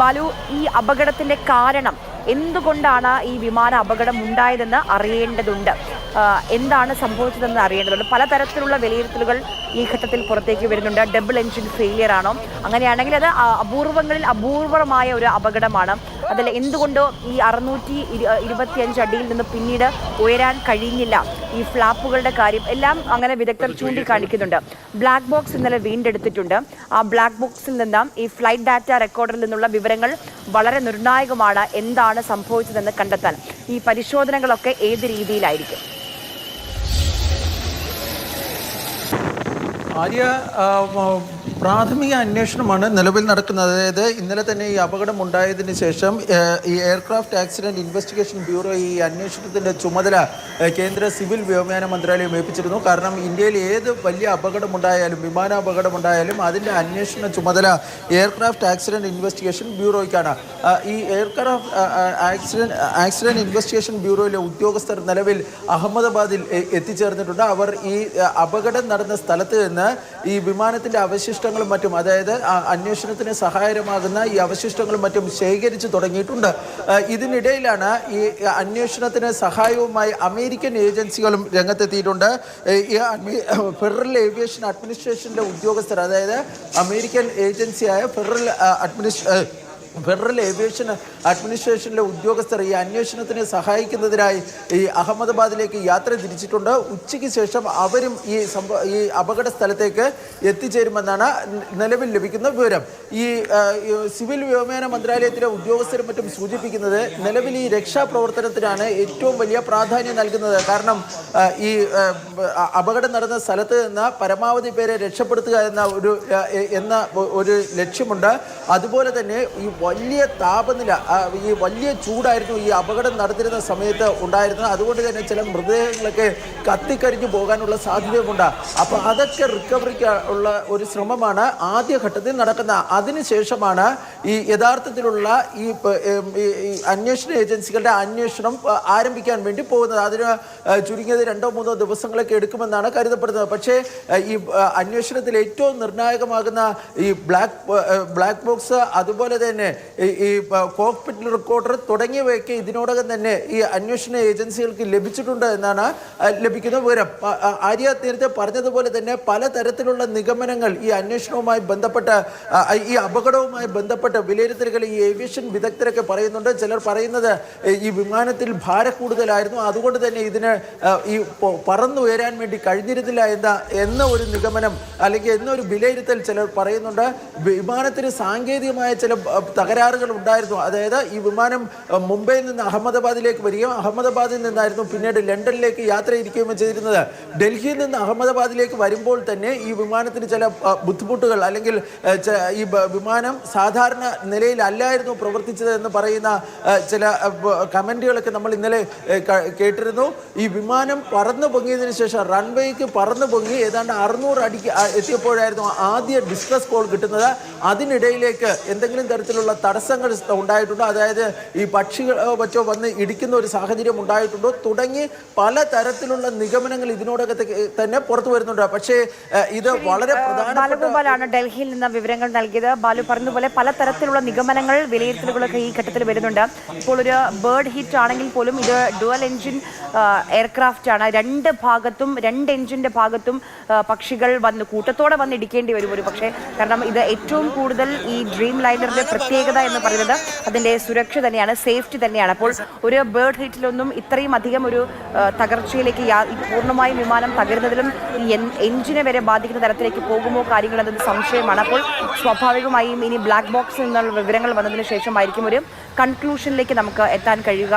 ബാലു, ഈ അപകടത്തിന്റെ കാരണം എന്തുകൊണ്ടാണ് ഈ വിമാന അപകടം ഉണ്ടായതെന്ന് അറിയേണ്ടതുണ്ട്. എന്താണ് സംഭവിച്ചതെന്ന് അറിയേണ്ടതുണ്ട്. പലതരത്തിലുള്ള വിലയിരുത്തലുകൾ ഈ ഘട്ടത്തിൽ പുറത്തേക്ക് വരുന്നുണ്ട്. ഡബിൾ എൻജിൻ ഫെയിലിയർ ആണോ? അങ്ങനെയാണെങ്കിൽ അത് അപൂർവങ്ങളിൽ അപൂർവമായ ഒരു അപകടമാണ്. അതിൽ എന്തുകൊണ്ടോ ഈ 625 അടിയിൽ നിന്ന് പിന്നീട് ഉയരാൻ കഴിഞ്ഞില്ല. ഈ ഫ്ലാപ്പുകളുടെ കാര്യം എല്ലാം അങ്ങനെ വിദഗ്ധർ ചൂണ്ടിക്കാണിക്കുന്നുണ്ട്. ബ്ലാക്ക് ബോക്സ് ഇന്നലെ വീണ്ടെടുത്തിട്ടുണ്ട്. ആ ബ്ലാക്ക് ബോക്സിൽ നിന്ന് ഈ ഫ്ലൈറ്റ് ഡാറ്റ റെക്കോർഡറിൽ നിന്നുള്ള വിവരങ്ങൾ വളരെ നിർണായകമാണ്. എന്താണ് സംഭവിച്ചതെന്ന് കണ്ടെത്താൻ ഈ പരിശോധനകളൊക്കെ ഏത് രീതിയിലായിരിക്കും? ആര്യ, പ്രാഥമിക അന്വേഷണമാണ് നിലവിൽ നടക്കുന്നത്. അതായത് ഇന്നലെ തന്നെ ഈ അപകടം ഉണ്ടായതിനു ശേഷം ഈ എയർക്രാഫ്റ്റ് ആക്സിഡന്റ് ഇൻവെസ്റ്റിഗേഷൻ ബ്യൂറോ ഈ അന്വേഷണത്തിൻ്റെ ചുമതല കേന്ദ്ര സിവിൽ വ്യോമയാന മന്ത്രാലയം ഏൽപ്പിച്ചിരുന്നു. കാരണം ഇന്ത്യയിൽ ഏത് വലിയ അപകടമുണ്ടായാലും, വിമാനാപകടമുണ്ടായാലും അതിൻ്റെ അന്വേഷണ ചുമതല എയർക്രാഫ്റ്റ് ആക്സിഡന്റ് ഇൻവെസ്റ്റിഗേഷൻ ബ്യൂറോയ്ക്കാണ്. ഈ എയർക്രാഫ്റ്റ് ആക്സിഡന്റ് ഇൻവെസ്റ്റിഗേഷൻ ബ്യൂറോയിലെ ഉദ്യോഗസ്ഥർ നിലവിൽ അഹമ്മദാബാദിൽ എത്തിച്ചേർന്നിട്ടുണ്ട്. അവർ ഈ അപകടം നടന്ന സ്ഥലത്ത് നിന്ന് ഈ വിമാനത്തിൻ്റെ അവശിഷ്ടങ്ങളും മറ്റും, അതായത് അന്വേഷണത്തിന് സഹായകരമാകുന്ന ഈ അവശിഷ്ടങ്ങളും മറ്റും ശേഖരിച്ചു തുടങ്ങിയിട്ടുണ്ട്. ഇതിനിടയിലാണ് ഈ അന്വേഷണത്തിന് സഹായവുമായി അമേരിക്കൻ ഏജൻസികളും രംഗത്തെത്തിയിട്ടുണ്ട്. ഈ ഫെഡറൽ ഏവിയേഷൻ അഡ്മിനിസ്ട്രേഷൻ്റെ ഉദ്യോഗസ്ഥർ, അതായത് അമേരിക്കൻ ഏജൻസിയായ ഫെഡറൽ ഏവിയേഷൻ അഡ്മിനിസ്ട്രേഷനിലെ ഉദ്യോഗസ്ഥർ ഈ അന്വേഷണത്തിന് സഹായിക്കുന്നതിനായി ഈ അഹമ്മദാബാദിലേക്ക് യാത്ര തിരിച്ചിട്ടുണ്ട്. ഉച്ചയ്ക്ക് ശേഷം അവരും ഈ അപകട സ്ഥലത്തേക്ക് എത്തിച്ചേരുമെന്നാണ് നിലവിൽ ലഭിക്കുന്ന വിവരം. ഈ സിവിൽ വ്യോമയാന മന്ത്രാലയത്തിലെ ഉദ്യോഗസ്ഥരും മറ്റും സൂചിപ്പിക്കുന്നത് നിലവിൽ ഈ രക്ഷാപ്രവർത്തനത്തിനാണ് ഏറ്റവും വലിയ പ്രാധാന്യം നൽകുന്നത്. കാരണം ഈ അപകടം നടന്ന സ്ഥലത്ത് നിന്ന് പരമാവധി പേരെ രക്ഷപ്പെടുത്തുക എന്ന ഒരു ലക്ഷ്യമുണ്ട്. അതുപോലെ തന്നെ ഈ വലിയ താപനില, ഈ വലിയ ചൂടായിരുന്നു ഈ അപകടം നടന്നിരുന്ന സമയത്ത് ഉണ്ടായിരുന്നത്. അതുകൊണ്ട് തന്നെ ചില മൃതദേഹങ്ങളൊക്കെ കത്തിക്കരിഞ്ഞു പോകാനുള്ള സാധ്യതയുമുണ്ട്. അപ്പോൾ അതൊക്കെ റിക്കവറിക്ക് ഉള്ള ഒരു ശ്രമമാണ് ആദ്യഘട്ടത്തിൽ നടക്കുന്നത്. അതിനുശേഷമാണ് ഈ യഥാർത്ഥത്തിലുള്ള ഈ അന്വേഷണ ഏജൻസികളുടെ അന്വേഷണം ആരംഭിക്കാൻ വേണ്ടി പോകുന്നത്. അതിന് ചുരുങ്ങിയത് 2-3 ദിവസങ്ങളൊക്കെ എടുക്കുമെന്നാണ് കരുതപ്പെടുന്നത്. പക്ഷേ ഈ അന്വേഷണത്തിൽ ഏറ്റവും നിർണായകമാകുന്ന ഈ ബ്ലാക്ക് ബോക്സ്, അതുപോലെ തന്നെ ഈ കോക്പിറ്റ് റെക്കോർഡർ തുടങ്ങിയവയൊക്കെ ഇതിനോടകം തന്നെ ഈ അന്വേഷണ ഏജൻസികൾക്ക് ലഭിച്ചിട്ടുണ്ട് എന്നാണ് ലഭിക്കുന്ന വിവരം. ആര്യ നേരത്തെ പറഞ്ഞതുപോലെ തന്നെ പലതരത്തിലുള്ള നിഗമനങ്ങൾ ഈ അന്വേഷണവുമായി ബന്ധപ്പെട്ട്, ഈ അപകടവുമായി ബന്ധപ്പെട്ട് വിലയിരുത്തലുകൾ ഈ ഏവിയേഷൻ വിദഗ്ധരൊക്കെ പറയുന്നുണ്ട്. ചിലർ പറയുന്നത് ഈ വിമാനത്തിൽ ഭാരക്കൂടുതലായിരുന്നു, അതുകൊണ്ട് തന്നെ ഇതിന് ഈ പറന്നുയരാൻ വേണ്ടി കഴിഞ്ഞിരുന്നില്ല എന്ന ഒരു നിഗമനം അല്ലെങ്കിൽ എന്നൊരു വിലയിരുത്തൽ ചിലർ പറയുന്നുണ്ട്. വിമാനത്തിന് സാങ്കേതികമായ ചില തകരാറുകൾ ഉണ്ടായിരുന്നു. അതായത് ഈ വിമാനം മുംബൈയിൽ നിന്ന് അഹമ്മദാബാദിലേക്ക് വരികയും അഹമ്മദാബാദിൽ നിന്നായിരുന്നു പിന്നീട് ലണ്ടനിലേക്ക് യാത്ര ഇരിക്കുകയും ചെയ്തിരുന്നത്. ഡൽഹിയിൽ നിന്ന് അഹമ്മദാബാദിലേക്ക് വരുമ്പോൾ തന്നെ ഈ വിമാനത്തിന് ചില ബുദ്ധിമുട്ടുകൾ, അല്ലെങ്കിൽ ഈ വിമാനം സാധാരണ നിലയിലല്ലായിരുന്നു പ്രവർത്തിച്ചത് എന്ന് പറയുന്ന ചില കമൻറ്റുകളൊക്കെ നമ്മൾ ഇന്നലെ കേട്ടിരുന്നു. ഈ വിമാനം പറന്നു പൊങ്ങിയതിനു ശേഷം റൺവേക്ക് പറന്നു പൊങ്ങി ഏതാണ്ട് 600 അടിക്ക് എത്തിയപ്പോഴായിരുന്നു ആദ്യ ഡിസ്ട്രസ് കോൾ കിട്ടുന്നത്. അതിനിടയിലേക്ക് എന്തെങ്കിലും തരത്തിലുള്ള തടസ്സങ്ങൾ ഉണ്ടായിട്ടുണ്ടോ, അതായത് ഈ പക്ഷികൾ വച്ചോ വന്ന് ഇടിക്കുന്ന ഒരു സാഹചര്യം ഉണ്ടായിട്ടുണ്ടോ തുടങ്ങി പലതരത്തിലുള്ള നിഗമനങ്ങൾ ഇതിനോടൊക്കെ തന്നെ പുറത്തു വരുന്നുണ്ട്. പക്ഷേ ഇത് വളരെ ബാലഗോപാലാണ് ഡൽഹിയിൽ നിന്ന് വിവരങ്ങൾ നൽകിയത്. ബാലു പറഞ്ഞതുപോലെ പലതരത്തിലുള്ള നിഗമനങ്ങൾ, വിലയിരുത്തലുകളൊക്കെ ഈ ഘട്ടത്തിൽ വരുന്നുണ്ട്. ഇപ്പോൾ ഒരു ബേർഡ് ഹിറ്റ് ആണെങ്കിൽ പോലും ഇത് ഡുവൽ എൻജിൻ എയർക്രാഫ്റ്റ് ആണ്. രണ്ട് എൻജിന്റെ ഭാഗത്തും പക്ഷികൾ കൂട്ടത്തോടെ വന്ന് ഇടിക്കേണ്ടി വരും ഒരു പക്ഷേ. കാരണം ഇത് ഏറ്റവും കൂടുതൽ ഈ ഡ്രീം ലൈനറിന്റെ പ്രത്യേകത എന്ന് പറയുന്നത് അതിന്റെ സുരക്ഷ തന്നെയാണ്, സേഫ്റ്റി തന്നെയാണ്. അപ്പോൾ ഒരു ബേർഡ് ഹിറ്റിലൊന്നും ഇത്രയും അധികം ഒരു തകർച്ചയിലേക്ക് പൂർണ്ണമായും വിമാനം തകരുന്നതിലും ഈ എഞ്ചിനെ വരെ ബാധിക്കുന്ന തരത്തിലേക്ക് പോകുമോ കാര്യങ്ങൾ എന്നത് സംശയമാണ്. അപ്പോൾ സ്വാഭാവികമായും ഇനി ബ്ലാക്ക് ബോക്സിൽ നിന്നുള്ള വിവരങ്ങൾ വന്നതിന് ശേഷമായിരിക്കും ഒരു കൺക്ലൂഷനിലേക്ക് നമുക്ക് എത്താൻ കഴിയുക.